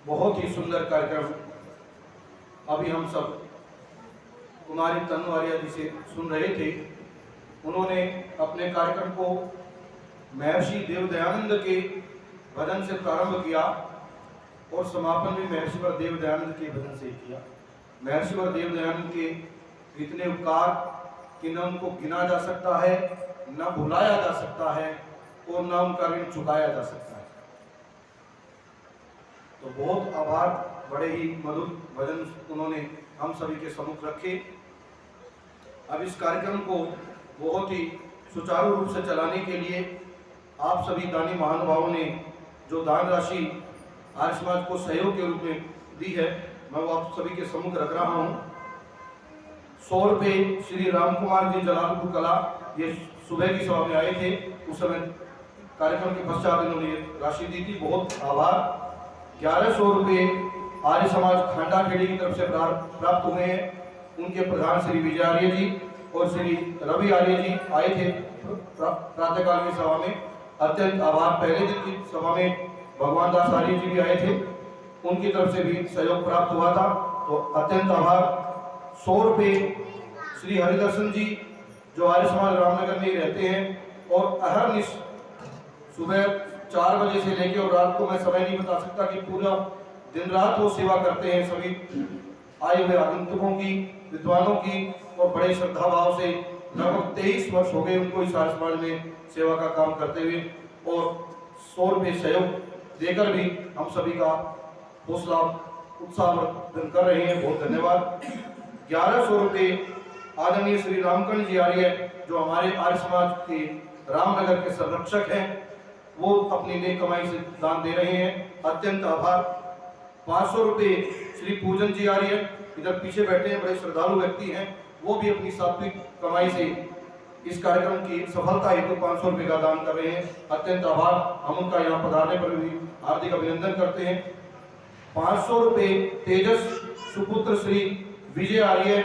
बहुत ही सुंदर कार्यक्रम अभी हम सब कुमारी तनु आर्या जी से सुन रहे थे। उन्होंने अपने कार्यक्रम को महर्षि देवदयानंद के भजन से प्रारंभ किया और समापन भी महर्षिवर देवदयानंद के भजन से किया। महर्षिवर देवदयानंद के इतने उपकार कि न उनको गिना जा सकता है, न भुलाया जा सकता है और न उनका ऋण चुकाया जा सकता है। तो बहुत आभार, बड़े ही मधुर भजन उन्होंने हम सभी के सम्मुख रखे। अब इस कार्यक्रम को बहुत ही सुचारू रूप से चलाने के लिए आप सभी दानी महानुभावों ने जो दान राशि आर्य समाज को सहयोग के रूप में दी है, मैं वो आप सभी के सम्मुख रख रहा हूँ। 100 रुपये श्री राम कुमार जी जलालपुर कला, ये सुबह की सभा में आए थे, उस समय कार्यक्रम के पश्चात इन्होंने राशि दी थी, बहुत आभार। 1100 रुपये आर्य समाज खांडा खेड़ी की तरफ से प्राप्त हुए हैं। उनके प्रधान श्री विजय आर्य जी और श्री रवि आर्य जी आए थे प्रातःकाल की सभा में, अत्यंत आभार। पहले दिन की सभा में भगवान दास आर्य जी भी आए थे, उनकी तरफ से भी सहयोग प्राप्त हुआ था, तो अत्यंत आभार। 100 रुपये श्री हरिदर्शन जी जो आर्य समाज रामनगर में ही रहते हैं और अहरनिश सुबह 4 बजे से लेकर और रात को मैं समय नहीं बता सकता कि पूरा दिन रात वो सेवा करते हैं सभी आए हुए आगंतुकों की, विद्वानों की, और बड़े श्रद्धा भाव से लगभग 23 वर्ष हो गए उनको इस आर्य समाज में सेवा का काम करते हुए, और 100 रुपये सहयोग देकर भी हम सभी का हौसला उत्साहवर्धन कर रहे हैं, बहुत धन्यवाद। 1100 रुपये आदरणीय श्री रामकर्ण जी आर्य जो हमारे आर्य समाज के रामनगर के संरक्षक हैं, वो अपनी नेक कमाई से दान दे रहे हैं, अत्यंत आभार। 500 रुपये श्री पूजन जी आर्य इधर पीछे बैठे हैं, बड़े श्रद्धालु व्यक्ति हैं, वो भी अपनी सात्विक कमाई से इस कार्यक्रम की सफलता हेतु 500 रुपये का दान कर रहे हैं, अत्यंत आभार। हम उनका यहाँ पधारने पर भी हार्दिक अभिनंदन करते हैं। 500 रुपये तेजस सुपुत्र श्री विजय आर्य,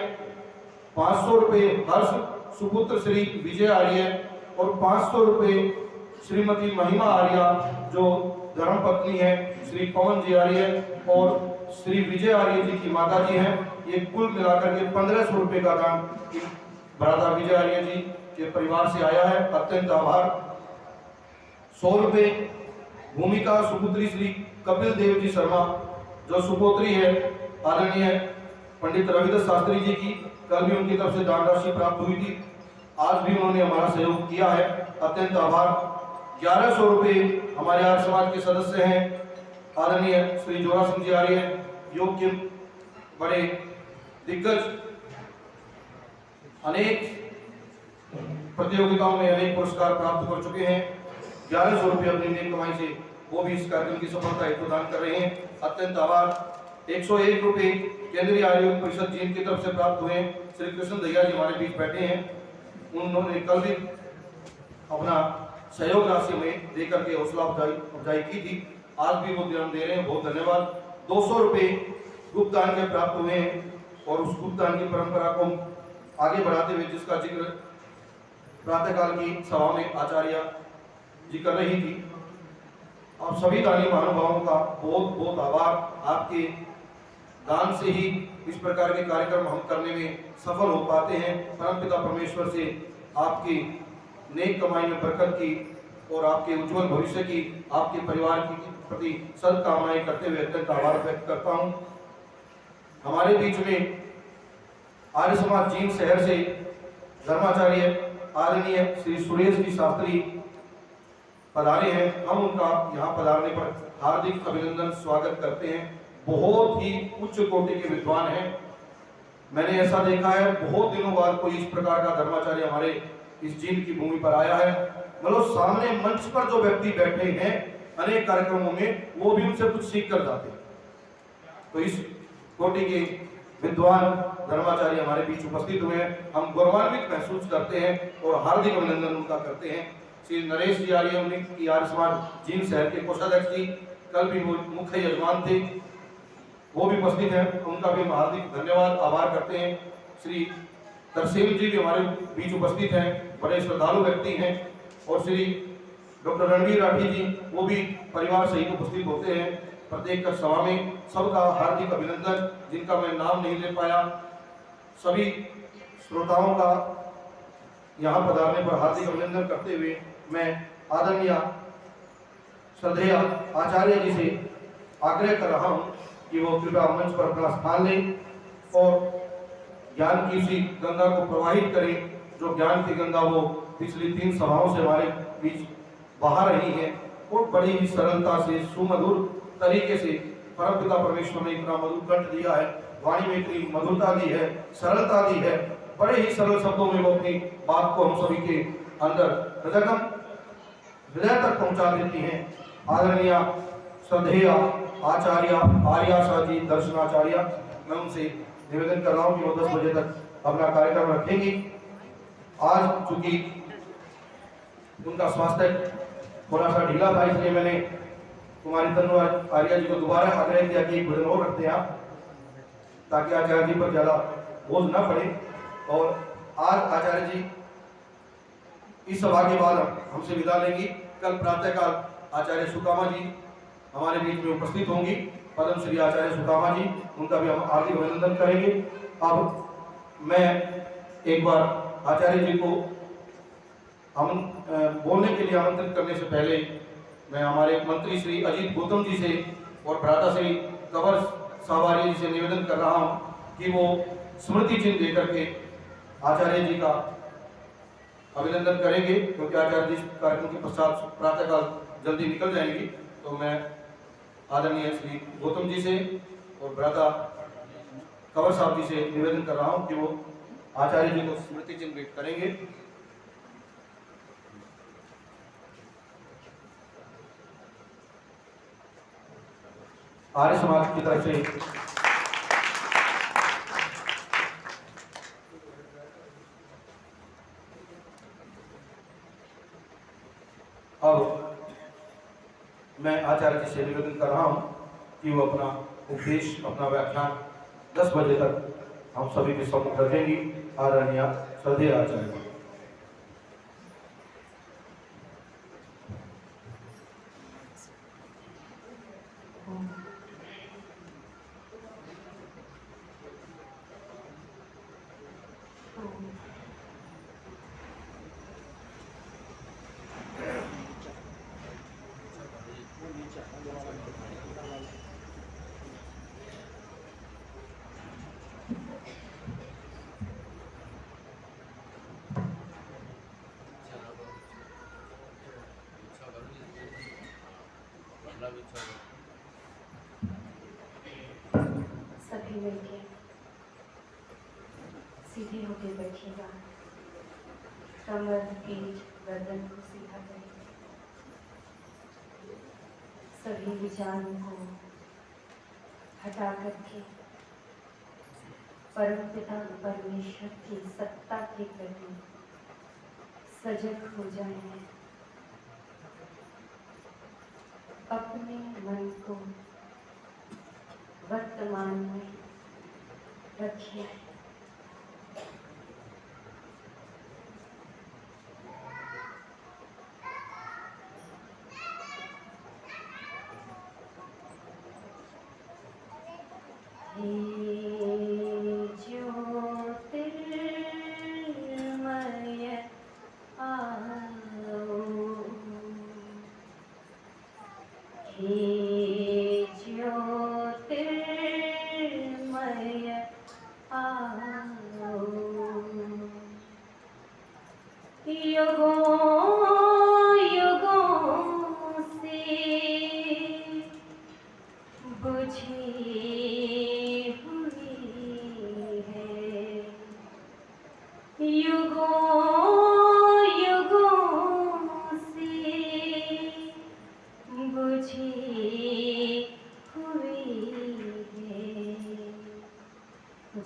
500 रुपये हर्ष सुपुत्र श्री विजय आर्य और 500 रुपये श्रीमती महिमा आर्या जो धर्मपत्नी है श्री पवन जी आर्य और श्री विजय आर्य जी की माता जी हैं। ये कुल मिलाकर के 1500 रुपये का दान भ्राता विजय आर्य जी के परिवार से आया है, अत्यंत आभार। 100 रुपये भूमिका सुपुत्री श्री कपिल देव जी शर्मा जो सुपुत्री है आदरणीय पंडित रविदास शास्त्री जी की, कल भी उनकी तरफ से दान राशि प्राप्त हुई थी, आज भी उन्होंने हमारा सहयोग किया है, अत्यंत आभार। 1100 रुपये हमारे आर्य समाज के सदस्य हैं आदरणीय श्री जोरा सिंह जी आर्य, योग के बड़े दिग्गज, अनेक प्रतियोगिताओं में अनेक पुरस्कार प्राप्त कर चुके हैं। 1100 रुपये अपनी नेक कमाई से वो भी इस कार्यक्रम की सफलता हेतु दान कर रहे हैं, अत्यंत आभार। 101 रुपये केंद्रीय आयोग परिषद जींद की तरफ से प्राप्त हुए। श्री कृष्ण दहिया जी हमारे बीच बैठे हैं, उन्होंने कल भी अपना सहयोग राशि में देकर के हौसला अफजाई की थी, आज भी वो दान दे रहे हैं, बहुत धन्यवाद। 200 रुपये गुप्त दान के प्राप्त हुए हैं और उस गुप्त दान की परंपरा को आगे बढ़ाते हुए जिसका जिक्र प्रातःकाल की सभा में आचार्य जी कर रही थी। आप सभी दानी महानुभावों का बहुत बहुत आभार। आपके दान से ही इस प्रकार के कार्यक्रम हम करने में सफल हो पाते हैं। परमपिता परमेश्वर से आपकी नेक कमाई में बरकत की और आपके उज्जवल भविष्य की, आपके परिवार की प्रति सद्कामनाएं करते हुए अत्यंत आभार व्यक्त करता हूं। हमारे बीच में आर्य समाज जींद शहर से धर्माचार्य आदरणीय श्री सुरेश जी शास्त्री पधारे हैं, हम उनका यहाँ पधारने पर हार्दिक अभिनंदन स्वागत करते हैं। बहुत ही उच्च कोटि के विद्वान हैं, मैंने ऐसा देखा है बहुत दिनों बाद कोई इस प्रकार का धर्माचार्य हमारे इस जींद की भूमि पर आया है। मतलब सामने मंच पर जो व्यक्ति बैठे हैं अनेक कार्यक्रमों में, वो भी उनसे कुछ सीख कर जाते हैं। तो इस कोटि के विद्वान धर्माचार्य हमारे बीच उपस्थित हुए हैं, हम गौरवान्वित महसूस करते हैं और हार्दिक अभिनंदन उनका करते हैं। श्री नरेश जी आर्य उनकी आर्य समाज जींद शहर के कोषाध्यक्ष जी, कल भी वो मुख्य यजमान थे, वो भी उपस्थित हैं, उनका भी हम हार्दिक धन्यवाद आभार करते हैं। श्री तरसेम जी भी हमारे बीच उपस्थित हैं, बड़े श्रद्धालु व्यक्ति हैं, और श्री डॉक्टर रणवीर राठी जी वो भी परिवार सहित उपस्थित होते हैं, प्रत्येक सभा में सबका हार्दिक अभिनंदन। जिनका मैं नाम नहीं ले पाया, सभी श्रोताओं का यहाँ पधारने पर हार्दिक अभिनंदन करते हुए मैं आदरणीय श्रद्धेय आचार्य जी से आग्रह कर रहा हूँ कि वो कृपया मंच पर अपना स्थान लें और ज्ञान की उसी गंगा को प्रवाहित करें जो ज्ञान की गंगा वो पिछली 3 सभाओं से हमारे बीच बहा रही है। और बड़ी ही सरलता से सुमधुर तरीके से परमपिता परमेश्वर ने इतना मधुर कंठ दिया है, वाणी में इतनी मधुरता दी है, सरलता दी है, बड़े ही सरल शब्दों में वो अपनी बात को हम सभी के अंदर हृदय तक पहुंचा देती हैं। आदरणीय श्रद्धेय आचार्य आर्याशा जी दर्शनाचार्य, मैं उनसे निवेदन कर रहा हूँ कि वो 10 बजे तक अपना कार्यक्रम रखेंगी। आज चूंकि उनका स्वास्थ्य थोड़ा सा ढीला था, इसलिए मैंने कुमारी तनु आर्या जी को दोबारा आग्रह किया कि 1 भजन और रखते हैं आप, ताकि आचार्य जी पर ज्यादा बोझ न पड़े। और आज आचार्य जी इस सभा के बाद हमसे विदा लेंगी। कल प्रातःकाल आचार्य सुकामा जी हमारे बीच में उपस्थित होंगी, पद्म श्री आचार्य सुकामा जी, उनका भी हम हार्दिक अभिनंदन करेंगे। अब मैं एक बार आचार्य जी को हम बोलने के लिए आमंत्रित करने से पहले मैं हमारे मंत्री श्री अजीत गौतम जी से और भ्राता श्री कंवर सावारी जी से निवेदन कर रहा हूं कि वो स्मृति चिन्ह देकर के आचार्य जी का अभिनंदन करेंगे, क्योंकि आचार्य जी कार्यक्रम के पश्चात प्रातःकाल जल्दी निकल जाएंगी। तो मैं आदरणीय श्री गौतम जी से और भ्राता कंवर साहब जी से निवेदन कर रहा हूं कि वो आचार्य जी को स्मृति चिन्ह भेंट करेंगे। आर्य समाज की तरफ से अब मैं आचार्य जी से निवेदन कर रहा हूं कि वो अपना उपदेश, अपना व्याख्यान 10 बजे तक हम सभी के सम्मुख रखेंगी। आदरणीय श्रद्धेय आचार्य। सभी मिलके सीधे होकर बैठिएगा, कमर पीठ गर्दन को सीधा करेंगे। सभी विचारों को हटा करके परमपिता परमेश्वर की सत्ता के प्रति सजग हो जाएंगे। अपने मन को वर्तमान में रखिए।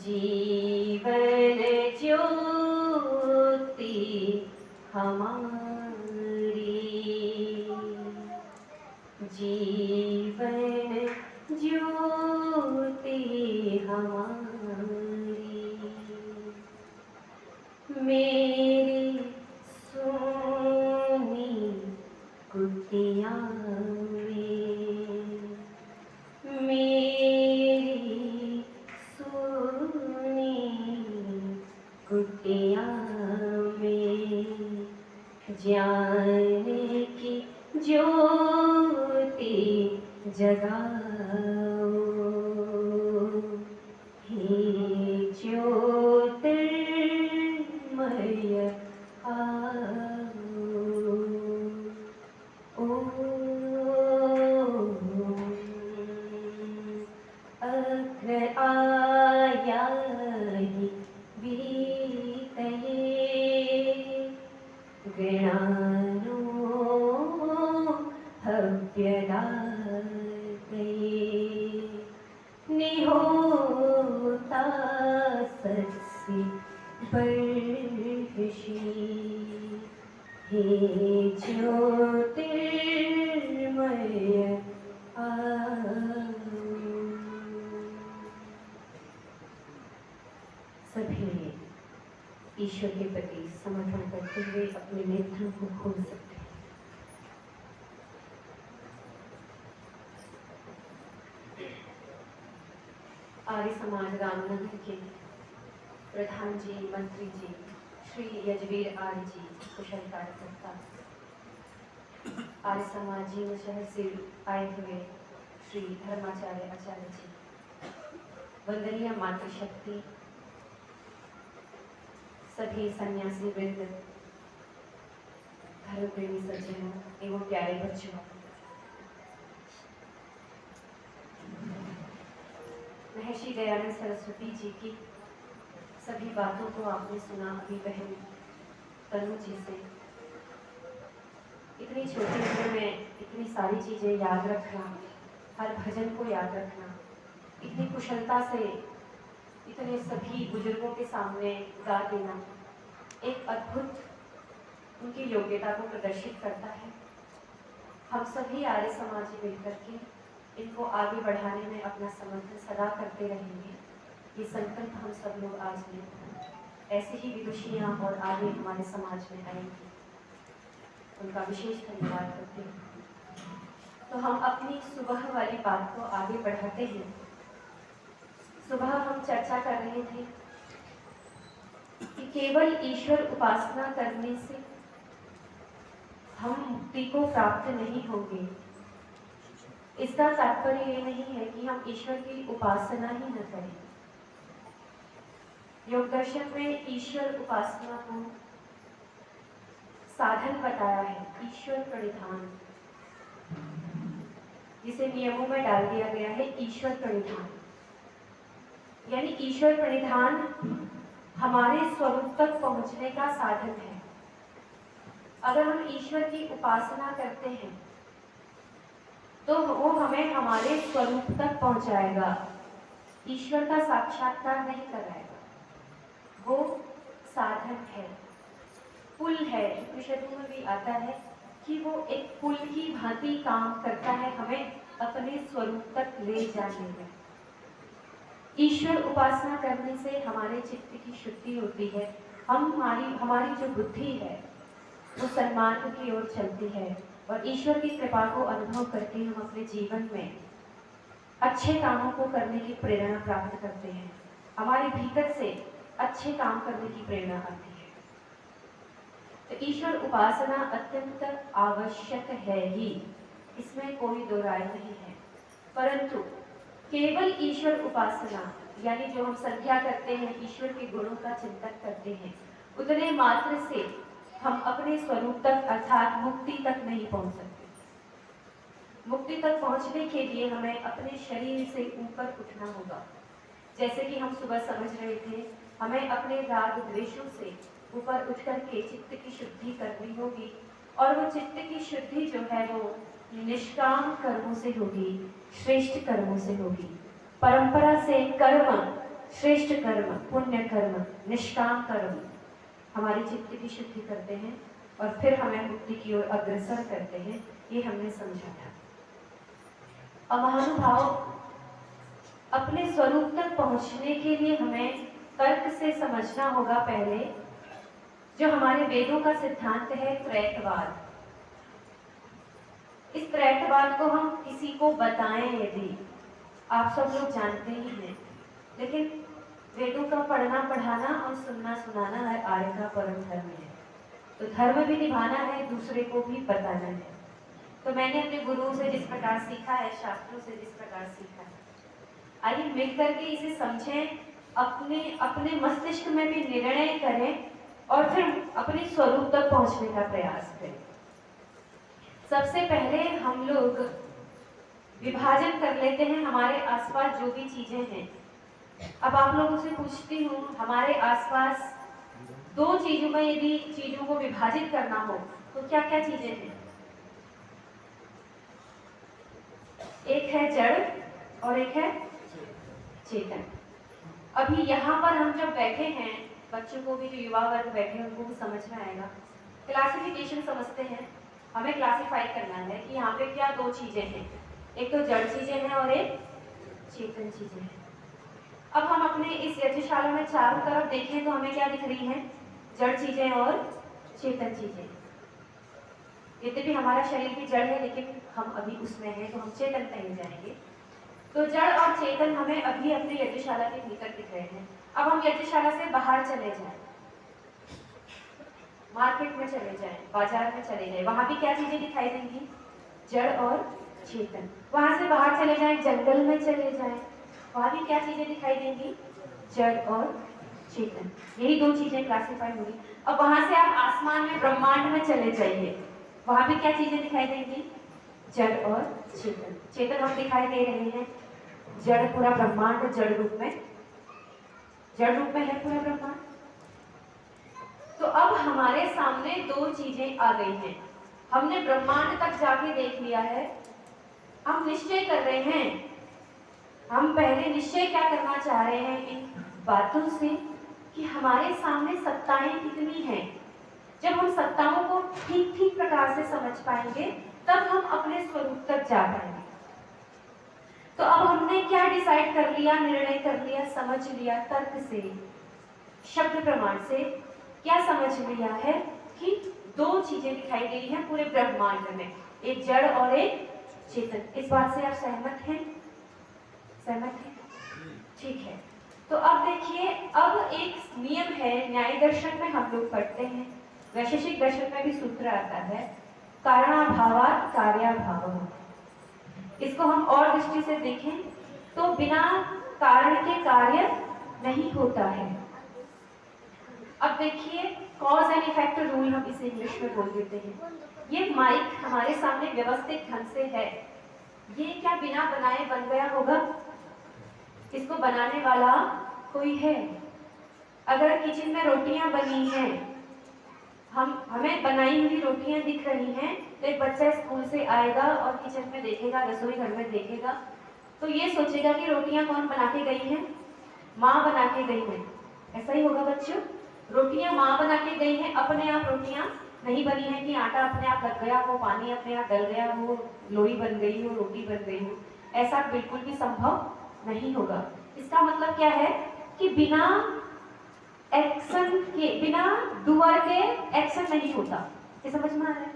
जीवन ज्योति हमारी, जीवन ज्योति जगाओ हे ज्योतिर्मय आओ। अग्र आया हि वीतये गृणानो हव्यदातये निहोता सत्सि बर्हिषि हे ज्योतिर्मय आओ। सभी ईश्वर के प्रति समर्पण करते हुए अपने नेत्रों को खोल सकते हैं। आर्य समाज रामनगर के प्रधान जी, मंत्री जी, श्री यजवीर आर्य जी, कुशल कार्यकर्ता, आर्य समाज जीव शहर से आए हुए श्री धर्माचार्य आचार्य जी, वंदनीय मातृशक्ति, सभी सन्यासी वृंद, धर्म प्रेमी सज्जनों एवं प्यारे बच्चों, महर्षि दयानंद सरस्वती जी की सभी बातों को आपने सुना अभी बहन तनु जी से। इतनी छोटी उम्र में इतनी सारी चीजें याद रखना, हर भजन को याद रखना, इतनी कुशलता से इतने सभी बुजुर्गों के सामने गा देना एक अद्भुत उनकी योग्यता को प्रदर्शित करता है। हम सभी आर्य समाजी मिलकर के इनको आगे बढ़ाने में अपना समर्थन सदा करते रहेंगे। ये संकल्प हम सब लोग आज लें। ऐसे ही विदुषियाँ और आगे हमारे समाज में आएंगी, उनका विशेष धन्यवाद करते हैं। तो हम अपनी सुबह वाली बात को आगे बढ़ाते हैं। सुबह हम चर्चा कर रहे थे कि केवल ईश्वर उपासना करने से हम मुक्ति को प्राप्त नहीं होंगे। इसका तात्पर्य ये नहीं है कि हम ईश्वर की उपासना ही न करें। योग दर्शन में ईश्वर उपासना को साधन बताया है, ईश्वर प्रणिधान, जिसे नियमों में डाल दिया गया है ईश्वर प्रणिधान। यानी ईश्वर प्रणिधान हमारे स्वरूप तक पहुंचने का साधन है। अगर हम ईश्वर की उपासना करते हैं तो वो हमें हमारे स्वरूप तक पहुंचाएगा, ईश्वर का साक्षात्कार नहीं कराएगा। वो साधन है, पुल है। उपनिषदों में भी आता है कि वो एक पुल की भांति काम करता है, हमें अपने स्वरूप तक ले जाने में। ईश्वर उपासना करने से हमारे चित्त की शुद्धि होती है। हमारी जो बुद्धि है वो सन्मार्ग की ओर चलती है और ईश्वर की कृपा को अनुभव करके हम अपने जीवन में अच्छे कामों को करने की प्रेरणा प्राप्त करते हैं। हमारे भीतर से अच्छे काम करने की प्रेरणा आती है। तो ईश्वर उपासना अत्यंत आवश्यक है ही, इसमें कोई दो राय नहीं है। परंतु केवल ईश्वर उपासना यानी जो हम संध्या करते हैं, ईश्वर के गुणों का चिंतन करते हैं, उतने मात्र से हम अपने स्वरूप तक अर्थात मुक्ति तक नहीं पहुंच सकते। मुक्ति तक पहुंचने के लिए हमें अपने शरीर से ऊपर उठना होगा। जैसे कि हम सुबह समझ रहे थे, हमें अपने राग द्वेषों से ऊपर उठकर के चित्त की शुद्धि करनी होगी और वो चित्त की शुद्धि जो है वो निष्काम कर्मों से होगी, श्रेष्ठ कर्मों से होगी। परंपरा से कर्म, श्रेष्ठ कर्म, पुण्य कर्म, निष्काम कर्म हमारी चित्त की शुद्धि करते हैं और फिर हमें मुक्ति की ओर अग्रसर करते हैं। ये हमने समझा था। अब महानुभाव, अपने स्वरूप तक पहुंचने के लिए हमें तर्क से समझना होगा पहले जो हमारे वेदों का सिद्धांत है त्रैतवाद। इस त्रैतवाद को हम किसी को बताएं यदि, आप सब लोग जानते ही हैं, लेकिन वेदों का पढ़ना पढ़ाना और सुनना सुनाना है आर्य का परम धर्म है। तो धर्म भी निभाना है, दूसरे को भी बताना है। तो मैंने अपने गुरुओं से जिस प्रकार सीखा है, शास्त्रों से जिस प्रकार सीखा है, आइए मिल करके इसे समझें, अपने अपने मस्तिष्क में भी निर्णय करें और फिर अपने स्वरूप तक पहुंचने का प्रयास करें। सबसे पहले हम लोग विभाजन कर लेते हैं हमारे आसपास जो भी चीजें हैं। अब आप लोगों से पूछती हूँ, हमारे आसपास दो चीजों में यदि चीजों को विभाजित करना हो तो क्या क्या चीजें हैं? एक है जड़ और एक है चेतन। अभी यहाँ पर हम जब बैठे हैं, बच्चों को भी, जो युवा वर्ग बैठे हैं उनको भी समझ में आएगा। क्लासिफिकेशन समझते हैं, हमें क्लासिफाई करना है कि यहाँ पे क्या दो चीजें हैं, एक तो जड़ चीजें हैं और एक चेतन चीजें हैं। अब हम अपने इस यज्ञशाला में चारों तरफ देखें तो हमें क्या दिख रही है? जड़ चीजें और चेतन चीजें। यद्यपि हमारा शरीर भी जड़ है लेकिन हम अभी उसमें हैं तो हम चेतन कहे जाएंगे। तो जड़ और चेतन हमें अभी अपने यज्ञशाला के भीतर दिख रहे हैं। अब हम यज्ञशाला से बाहर चले जाएं, मार्केट में चले जाएं, बाजार में चले जाएं, वहां भी क्या चीजें दिखाई देंगी? जड़ और चेतन। वहां से बाहर चले जाएं, जंगल में चले जाएं, वहां भी क्या चीजें दिखाई देंगी? जड़ और चेतन। यही दो चीजें क्लासिफाई होगी। अब वहां से आप आसमान में, ब्रह्मांड में चले जाइए, वहां भी क्या चीजें दिखाई देंगी? जड़ और चेतन। चेतन हम दिखाई दे रहे हैं, जड़ पूरा ब्रह्मांड जड़ रूप में, जड़ रूप में है पूरा ब्रह्मांड। तो अब हमारे सामने दो चीजें आ गई हैं। हमने ब्रह्मांड तक जाके देख लिया है, हम निश्चय कर रहे हैं। हम पहले निश्चय क्या करना चाह रहे हैं इन बातों से कि हमारे सामने सत्ताएं कितनी हैं। जब हम सत्ताओं को ठीक ठीक प्रकार से समझ पाएंगे तब हम अपने स्वरूप तक जा पाएंगे। तो अब हमने क्या डिसाइड कर लिया, निर्णय कर लिया, समझ लिया, तर्क से, शब्द प्रमाण से क्या समझ लिया है कि दो चीजें दिखाई दे रही हैं पूरे ब्रह्मांड में, एक जड़ और एक चेतन। इस बात से आप सहमत हैं? सहमत हैं? ठीक है। तो अब देखिए, अब एक नियम है, न्याय दर्शन में हम लोग पढ़ते हैं, वैशेषिक दर्शन में भी सूत्र आता है, कारणाभावात् कार्याभावः। इसको हम और दृष्टि से देखें तो बिना कारण के कार्य नहीं होता है। अब देखिए, कॉज एंड इफेक्ट रूल हम इसे इंग्लिश में बोल देते हैं। ये माइक हमारे सामने व्यवस्थित ढंग से है, ये क्या बिना बनाए बन गया होगा? इसको बनाने वाला कोई है। अगर किचन में रोटियां बनी हैं, हमें बनाई हुई रोटियां दिख रही हैं, तो एक बच्चा स्कूल से आएगा और किचन में देखेगा, रसोई घर में देखेगा, तो ये सोचेगा कि रोटियां कौन बना के गई हैं? माँ बना के गई है। ऐसा ही होगा बच्चों, रोटियां माँ बना के गई हैं, अपने आप रोटियां नहीं बनी है कि आटा अपने आप लग गया हो, पानी अपने आप डल गया हो, लोई बन गई हो, रोटी बन गई हो। ऐसा बिल्कुल भी संभव नहीं होगा। इसका मतलब क्या है कि बिना एक्शन के, बिना डूअर के एक्शन नहीं होता। ये समझ में आ रहा है?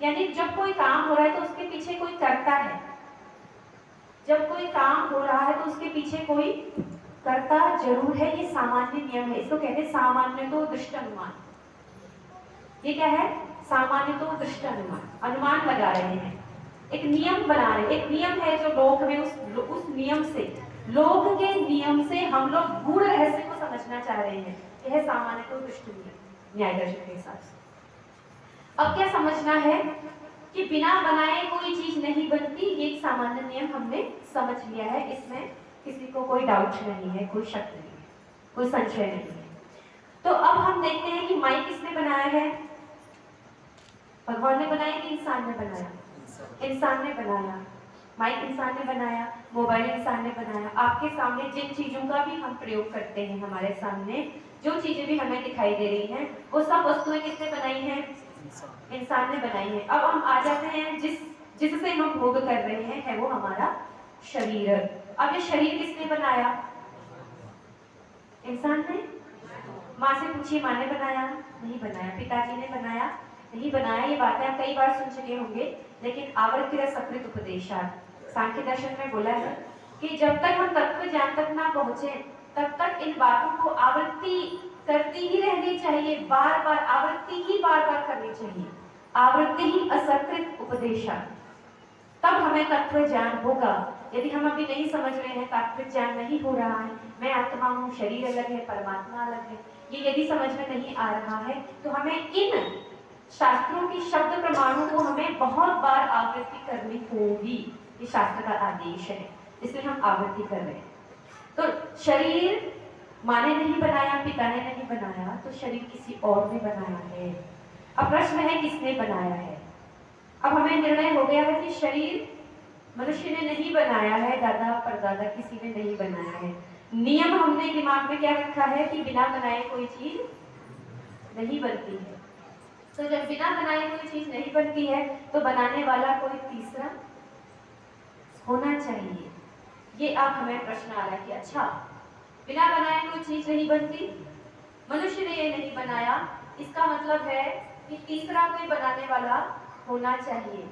यानी जब कोई काम हो रहा है तो उसके पीछे कोई करता है, जब कोई काम हो रहा है तो उसके पीछे कोई करता जरूर है। ये सामान्य नियम है, इसको कहते हैं सामान्य तो दृष्ट अनुमान। ये क्या है? सामान्य तो दृष्ट अनुमान। अनुमान लगा रहे हैं, एक नियम बना रहे हैं। एक नियम है जो लोक में, उस नियम से, लोक के नियम से हम लोग गूढ़ रहस्य को समझना चाह रहे हैं। यह सामान्य तो दृष्ट नियम न्याय दर्शन के हिसाब से। अब क्या समझना है कि बिना बनाए कोई चीज नहीं बनती, ये एक सामान्य नियम हमने समझ लिया है। इसमें किसी को कोई डाउट नहीं है, कोई शक नहीं है, कोई संशय नहीं है। तो अब हम देखते हैं कि माइक किसने बनाया है? भगवान ने बनाया कि इंसान ने बनाया? इंसान ने बनाया। माइक इंसान ने बनाया, मोबाइल इंसान ने बनाया। आपके सामने जिन चीजों का भी हम प्रयोग करते हैं, हमारे सामने जो चीजें भी हमें दिखाई दे रही हैं, वो सब वस्तुएं किसने बनाई हैं? इंसान ने बनाई है। अब हम आ जाते हैं जिससे हम भोग कर रहे हैं, है वो हमारा शरीर। अब ये शरीर किसने बनाया? इंसान ने। माँ से पूछिए, माँ ने बनाया? नहीं बनाया। पिताजी ने बनाया? नहीं बनाया। ये बातें आप कई बार सुन चुके होंगे, लेकिन आवृत्ति सकृत उपदेशात् सांख्य दर्शन में बोला है कि जब तक हम तत्व ज्ञान तक ना पहुंचे तब तक इन बातों को आवृत्ति करती ही रहनी चाहिए, बार बार आवृत्ति ही बार बार करनी चाहिए। आवृत्ति ही असकृत उपदेशात्। तब हमें तत्व ज्ञान होगा। यदि हम अभी नहीं समझ रहे हैं, तत्व ज्ञान नहीं हो रहा है, मैं आत्मा हूँ, शरीर अलग है, परमात्मा अलग है, ये यदि समझ में नहीं आ रहा है, तो हमें इन शास्त्रों की शब्द प्रमाणों को हमें बहुत बार आवृत्ति करनी होगी। ये शास्त्र का आदेश है, इसलिए हम आवृत्ति कर रहे हैं। तो शरीर माँ ने नहीं बनाया, पिता ने नहीं बनाया, तो शरीर किसी और ने बनाया है। अब प्रश्न है किसने बनाया है। अब हमें निर्णय हो गया है कि शरीर मनुष्य ने नहीं बनाया है, दादा परदादा किसी ने नहीं बनाया है। नियम हमने दिमाग में क्या रखा है कि बिना बनाए कोई चीज नहीं बनती है। तो जब बिना बनाए कोई चीज नहीं बनती है, तो बनाने वाला कोई तीसरा होना चाहिए। ये अब हमें प्रश्न आ रहा है कि अच्छा, बिना बनाए कोई चीज नहीं बनती, मनुष्य ने ये नहीं बनाया, इसका मतलब है कि तीसरा कोई बनाने वाला होना चाहिए।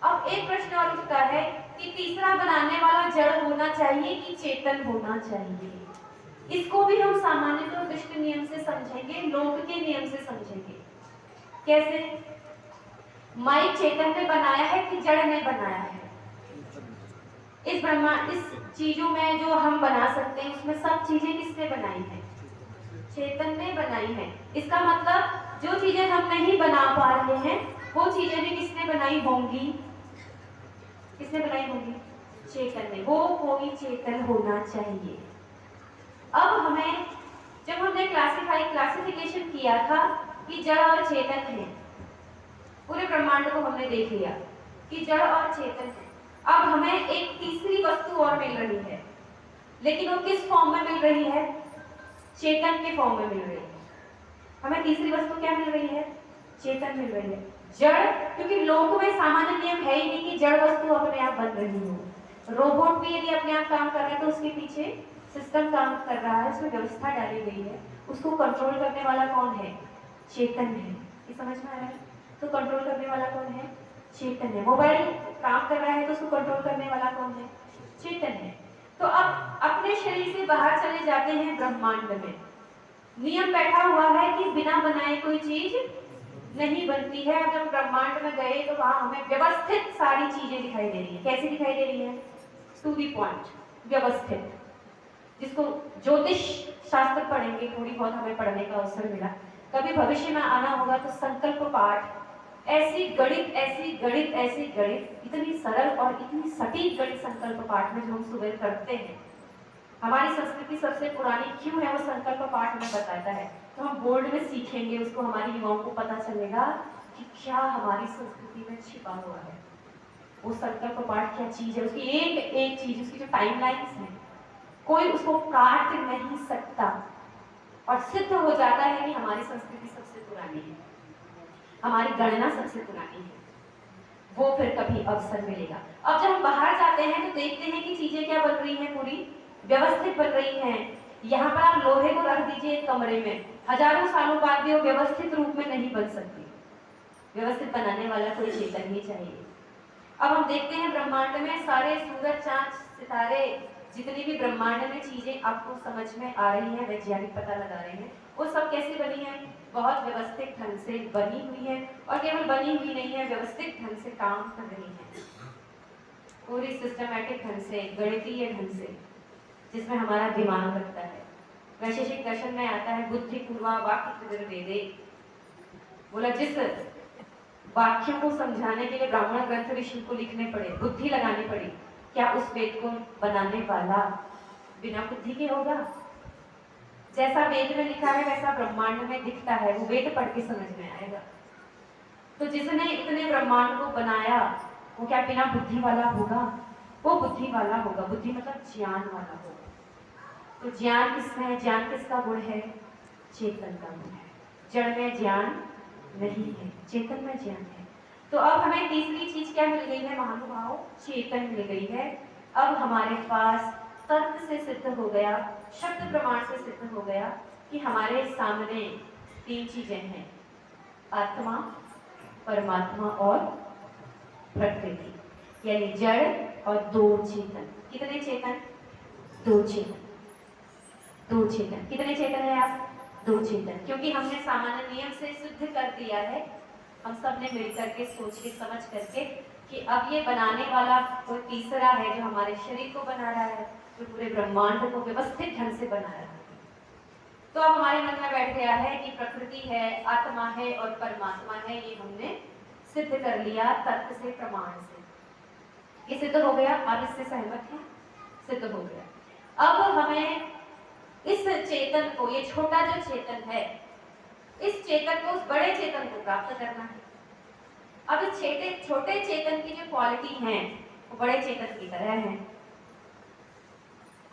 अब एक प्रश्न और उठता है कि तीसरा बनाने वाला जड़ होना चाहिए कि चेतन होना चाहिए। इसको भी हम सामान्यतः दृष्टि नियम से समझेंगे, लोक के नियम से समझेंगे। कैसे? माइक चेतन ने बनाया है कि जड़ ने बनाया है? इस ब्रह्मांड, इस चीजों में जो हम बना सकते हैं, उसमें सब चीजें किसने बनाई है? चेतन ने बनाई है। इसका मतलब जो चीजें हम नहीं बना पा रहे हैं, वो चीजें भी किसने बनाई होंगी? किसने बनाई होंगी? चेतन ने। वो कोई चेतन होना चाहिए। अब हमें, जब हमने क्लासिफिकेशन किया था कि जड़ और चेतन है, पूरे ब्रह्मांड को हमने देख लिया कि जड़ और चेतन है। अब हमें एक तीसरी वस्तु और मिल रही है, लेकिन वो किस फॉर्म में मिल रही है? चेतन के फॉर्म में मिल रही है। हमें तीसरी वस्तु क्या मिल रही है? चेतन मिल रही है। जड़, क्योंकि लोक में सामान्य नियम है ही नहीं कि जड़ वस्तु अपने आप बन रही हो। रोबोट भी यदि अपने आप काम कर रहा है, तो उसके पीछे सिस्टम काम कर रहा है, उसमें व्यवस्था डाली गई है। उसको कंट्रोल करने वाला कौन है? चेतन है। ये समझ में आ रहा है? तो कंट्रोल करने वाला कौन है? चेतन है। मोबाइल काम कर रहा है, तो उसको कंट्रोल करने वाला कौन है? चेतन है। तो अब अपने शरीर से बाहर चले जाते हैं ब्रह्मांड में। नियम बैठा हुआ है कि बिना बनाए कोई चीज नहीं बनती है। जब ब्रह्मांड में गए तो वहां हमें व्यवस्थित सारी चीजें दिखाई दे रही है। कैसी दिखाई दे रही है? टू दी पॉइंट, व्यवस्थित। जिसको ज्योतिष शास्त्र पढ़ेंगे, थोड़ी बहुत हमें पढ़ने का अवसर मिला, कभी भविष्य में आना होगा तो संकल्प पाठ, ऐसी गणित, ऐसी गणित, ऐसी गणित, इतनी सरल और इतनी सटीक गणित संकल्प पाठ में जो हम सुबह करते हैं। हमारी संस्कृति सबसे पुरानी क्यों है, वो संकल्प पाठ में बताता है। तो हम बोर्ड में सीखेंगे उसको, हमारी युवाओं को पता चलेगा कि क्या हमारी संस्कृति में छिपा हुआ है। वो संकल्प पाठ क्या चीज है, उसकी एक एक चीज, उसकी जो टाइमलाइंस है, कोई उसको काट नहीं सकता। और सिद्ध हो जाता है कि हमारी संस्कृति सबसे पुरानी है, हमारी गणना सबसे पुरानी है। वो फिर कभी अवसर मिलेगा। अब जब हम बाहर जाते हैं तो देखते हैं कि चीजें क्या बन रही हैं, पूरी व्यवस्थित बन रही हैं। यहाँ पर आप लोहे को रख दीजिए एक कमरे में, हजारों सालों बाद भी वो व्यवस्थित रूप में नहीं बन सकती। व्यवस्थित बनाने वाला कोई चेतन ही चाहिए। अब हम देखते हैं ब्रह्मांड में सारे सूरज, चांद, सितारे, जितनी भी ब्रह्मांड में चीजें आपको समझ में आ रही हैं, वैज्ञानिक पता लगा रहे हैं, वो सब कैसे बनी है? बहुत व्यवस्थित ढंग से बनी हुई है। और केवल बनी हुई नहीं है, व्यवस्थित ढंग से काम कर रही है, पूरी सिस्टमैटिक ढंग से, गणितीय ढंग से, जिसमें हमारा दिमाग लगता है। वैशेषिक दर्शन में आता है बुद्धि पूर्वा वाक्य वेदे, बोला जिस वाक्यों को समझाने के लिए ब्राह्मण ग्रंथ ऋषि को लिखने पड़े, बुद्धि लगानी पड़ी, क्या उस वेद को बनाने वाला बिना बुद्धि के होगा? जैसा वेद में लिखा है वैसा ब्रह्मांड में दिखता है, वो वेद पढ़ के समझ में आएगा। तो जिसने इतने ब्रह्मांड को बनाया, वो क्या बिना बुद्धि वाला होगा? वो बुद्धि वाला होगा। बुद्धि मतलब ज्ञान वाला होगा। तो ज्ञान किसमें है? ज्ञान किसका गुण है? चेतन का गुण है। जड़ में ज्ञान नहीं है, चेतन में ज्ञान है। तो अब हमें तीसरी चीज क्या मिल गई है महानुभाव? चेतन मिल गई है। अब हमारे पास तर्क से सिद्ध हो गया, शब्द प्रमाण से सिद्ध हो गया कि हमारे सामने तीन चीजें हैं, आत्मा, परमात्मा और प्रकृति, यानी जड़ और दो चेतन। कितने चेतन? दो चेतन। दो चेतन। कितने चेतन है आप? दो चेतन। क्योंकि हमने सामान्य नियम से सिद्ध कर दिया है, हम सब ने मिलकर के सोच के समझ करके, कि अब ये बनाने वाला कोई तीसरा है जो हमारे शरीर को बना रहा है, जो पूरे ब्रह्मांड को व्यवस्थित ढंग से बना रहा है। तो अब हमारे मन में बैठ गया है कि प्रकृति है, आत्मा है और परमात्मा है, ये हमने सिद्ध कर लिया तर्क से, प्रमाण से। ये सिद्ध हो गया, आप इससे सहमत हैं? सिद्ध हो गया। अब हमें इस चेतन को, ये छोटा जो चेतन है, इस चेतन को उस बड़े चेतन को प्राप्त करना है। अब इस छोटे चेतन की जो क्वालिटी है वो बड़े चेतन की तरह है।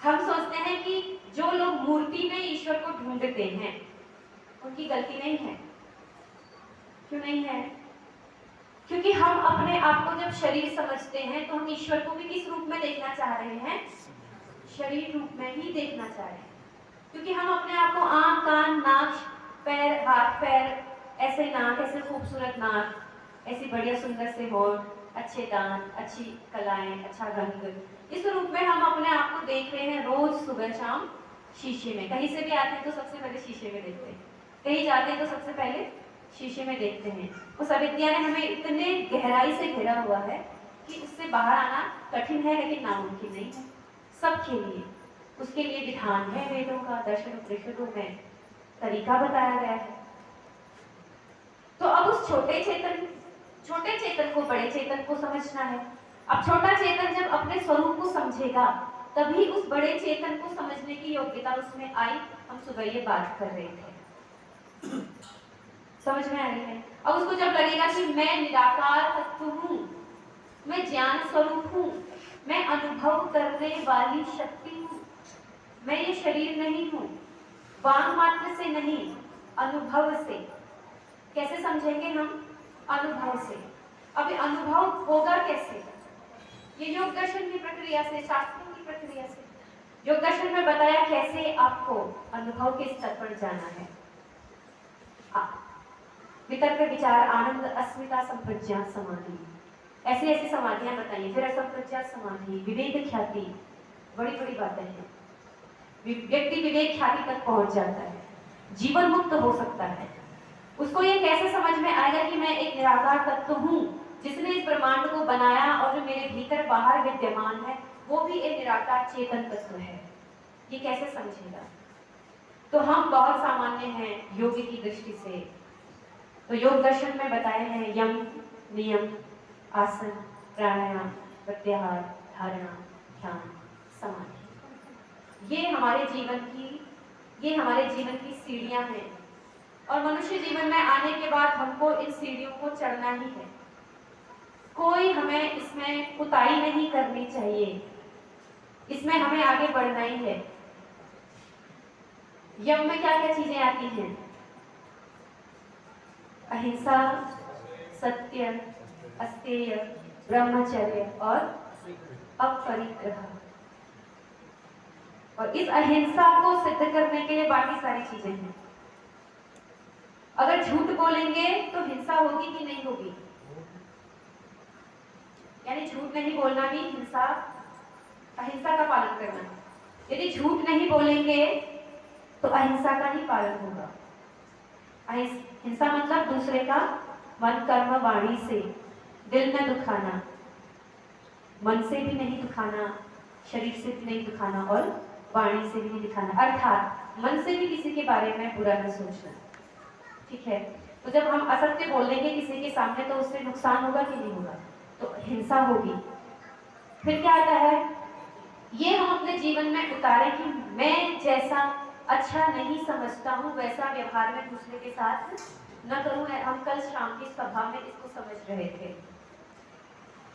हम सोचते हैं कि जो लोग मूर्ति में ईश्वर को ढूंढते हैं उनकी गलती नहीं है। क्यों नहीं है? क्योंकि हम अपने आप को जब शरीर समझते हैं तो हम ईश्वर को भी किस रूप में देखना चाह रहे हैं? शरीर रूप में ही देखना चाह रहे हैं। क्योंकि हम अपने आप को आंख, कान, नाक, पैर, हाथ पैर, ऐसे नाक, ऐसे खूबसूरत नाक, ऐसी बढ़िया सुंदर से होठ, अच्छे दांत, अच्छी कलाएं, अच्छा रंग, इस रूप में हम अपने आप को देख रहे हैं रोज सुबह शाम शीशे में। कहीं से भी आते हैं तो सबसे पहले शीशे में देखते हैं, कहीं जाते हैं तो सबसे पहले शीशे में देखते हैं। उस अविद्या ने हमें इतने गहराई से घिरा हुआ है कि उससे बाहर आना कठिन है, लेकिन नामुमकिन नहीं है सबके लिए। उसके लिए विधान है वेदों का, दर्शन उपनिषदों में तरीका बताया गया है। तो अब उस छोटे चेतन को बड़े चेतन को समझना है। अब छोटा चेतन जब अपने स्वरूप को समझेगा तभी उस बड़े चेतन को समझने की योग्यता उसमें आई। हम सुबह ये बात कर रहे थे, समझ में आ रही है? अब उसको जब लगेगा कि मैं निराकार तत्व हूँ, मैं ज्ञान स्वरूप हूँ, मैं अनुभव करने वाली शक्ति हूँ, मैं ये शरीर नहीं हूँ, वांग मात्र से नहीं, अनुभव से। कैसे समझेंगे हम? अनुभव से। अब अनुभव होगा कैसे? ये योग दर्शन की प्रक्रिया से, शास्त्रों की प्रक्रिया से। योग दर्शन में बताया कैसे आपको अनुभव के स्तर पर जाना है। वितर्क, विचार, आनंद, अस्मिता, संप्रज्ञा, समाधि, ऐसी ऐसी समाधियां बताइए। फिर असंप्रज्ञा समाधि, विवेक ख्याति, बड़ी बड़ी बातें हैं। व्यक्ति विवेक ख्याति तक पहुंच जाता है, जीवन मुक्त हो सकता है। उसको ये कैसे समझ में आएगा कि मैं एक निराकार तत्व हूँ जिसने इस ब्रह्मांड को बनाया और जो मेरे भीतर बाहर विद्यमान है वो भी एक निराकार चेतन तत्व है। ये कैसे समझेगा? तो हम बहुत सामान्य हैं योग की दृष्टि से। तो योग दर्शन में बताए हैं यम, नियम, आसन, प्राणायाम, प्रत्याहार, धारणा, ध्यान, समाधि। ये हमारे जीवन की सीढ़ियां हैं और मनुष्य जीवन में आने के बाद हमको इन सीढ़ियों को चढ़ना ही है। कोई हमें इसमें कुताही नहीं करनी चाहिए, इसमें हमें आगे बढ़ना ही है। यम में क्या क्या चीजें आती हैं? अहिंसा, सत्य, अस्तेय, ब्रह्मचर्य और अपरिग्रह। और इस अहिंसा को सिद्ध करने के लिए बाकी सारी चीजें हैं। अगर झूठ बोलेंगे तो हिंसा होगी कि नहीं होगी? यानी झूठ नहीं बोलना भी हिंसा, अहिंसा का पालन करना है। यदि झूठ नहीं बोलेंगे तो अहिंसा का ही पालन होगा। हिंसा मतलब दूसरे का मन, कर्म, वाणी से दिल न दुखाना, मन से भी नहीं दुखाना, शरीर से भी नहीं दुखाना और वाणी से भी नहीं दिखाना। अर्थात मन से भी किसी के बारे में बुरा न सोचना। ठीक है? तो जब हम असत्य बोल देंगे किसी के सामने तो उससे नुकसान होगा कि नहीं होगा? तो हिंसा होगी। फिर क्या आता है? ये हम अपने जीवन में उतारें कि मैं जैसा अच्छा नहीं समझता हूँ वैसा व्यवहार में दूसरे के साथ न करूँ। हम कल शाम की सभा में इसको समझ रहे थे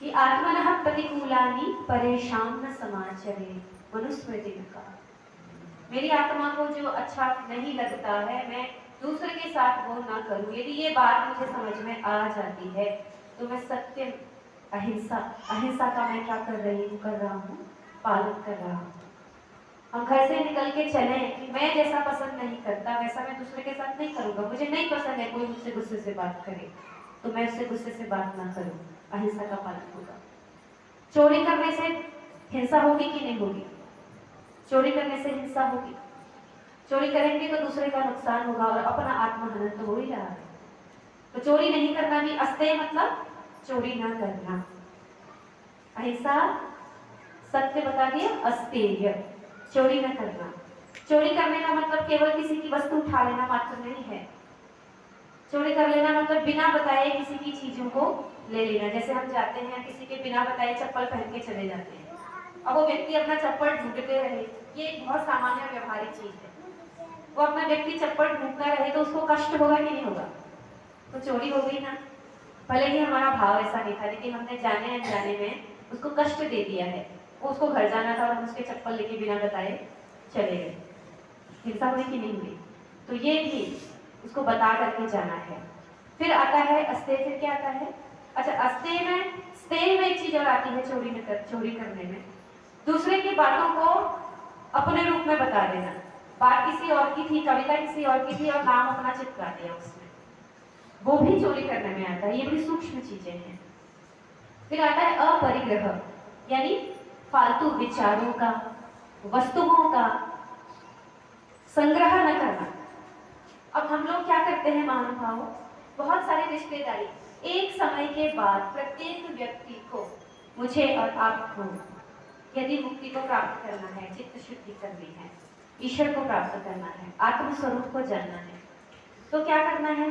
कि आत्मनः प्रतिकूलानि परेशान न समाचरे, मनुस्मृति का। मेरी आत्मा को जो अच्छा नहीं लगता है मैं दूसरे के साथ वो ना करूं। यदि ये बात मुझे समझ में आ जाती है तो मैं सत्य, अहिंसा का मैं क्या कर रहा हूँ, पालन कर रहा हूँ। हम घर से निकल के चले कि मैं जैसा पसंद नहीं करता वैसा मैं दूसरे के साथ नहीं करूंगा। मुझे नहीं पसंद है कोई मुझसे गुस्से से बात करे तो मैं उससे गुस्से से बात ना करूं, अहिंसा का पालन होगा। चोरी करने से हिंसा होगी कि नहीं होगी? चोरी करने से हिंसा होगी। चोरी करेंगे तो दूसरे का नुकसान होगा और अपना आत्महनन तो हो ही रहा है। तो चोरी नहीं करना भी, अस्तेय मतलब चोरी ना करना। अहिंसा, सत्य बता दिया, अस्तेय, चोरी न करना। चोरी करने का मतलब केवल किसी की वस्तु उठा लेना मात्र नहीं है। चोरी कर लेना मतलब बिना बताए किसी की चीजों को ले लेना। जैसे हम जाते हैं, किसी के बिना बताए चप्पल पहन के चले जाते हैं, अब वो व्यक्ति अपना चप्पल ढूंढते रहे, ये एक बहुत सामान्य व्यवहारिक चीज है। वो अपना व्यक्ति चप्पल ढूंढता रहे तो उसको कष्ट होगा कि नहीं होगा? तो चोरी हो गई ना। भले ही हमारा भाव ऐसा नहीं था, लेकिन हमने जाने अनजाने में उसको कष्ट दे दिया है। वो उसको घर जाना था और हम उसके चप्पल लेके बिना बताए चले गए। हिंसा हुई कि नहीं हुई? तो ये भी उसको बता करके जाना है। फिर आता है अस्तेय। फिर क्या आता है? अच्छा, अस्तेय में, स्तेय में एक चीज और आती है चोरी करने में, दूसरे की बातों को अपने रूप में बता देना। बात किसी और की थी, कविता किसी और की थी और नाम अपना चिपका दिया उसमें, वो भी चोरी करने में आता है। ये बड़ी सूक्ष्म चीजें हैं। फिर आता है अपरिग्रह, यानी फालतू विचारों का, वस्तुओं का संग्रह न करना। अब हम लोग क्या करते हैं महानुभाव, बहुत सारी रिश्तेदारी, एक समय के बाद प्रत्येक व्यक्ति को, मुझे और आपको, यदि मुक्ति को प्राप्त करना है, चित्त शुद्धि करनी है, ईश्वर को प्राप्त करना है, आत्म स्वरूप को जानना है, तो क्या करना है?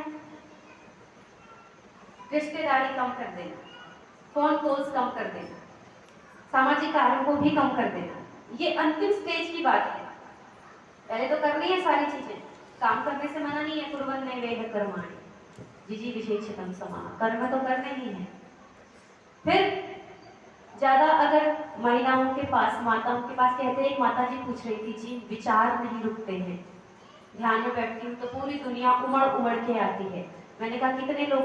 रिश्तेदारी कम कर देना, फोन कॉल्स कम कर देना, सामाजिक कार्यों को भी कम कर देना। ये अंतिम स्टेज की बात है। पहले तो करनी है सारी चीजें, काम करने से मना नहीं है, कुर्वन् नैवेह कर्माणि जिजी विशेषतम समाः, कर्म तो करने ही है। फिर ज्यादा अगर महिलाओं के पास, माताओं के पास, कहते हैं, एक माता जी पूछ रही थी, जी विचार नहीं रुकते हैं, ध्यान में बैठती हूँ तो पूरी दुनिया उमड़ उमड़ के आती है। मैंने कहा कितने लोग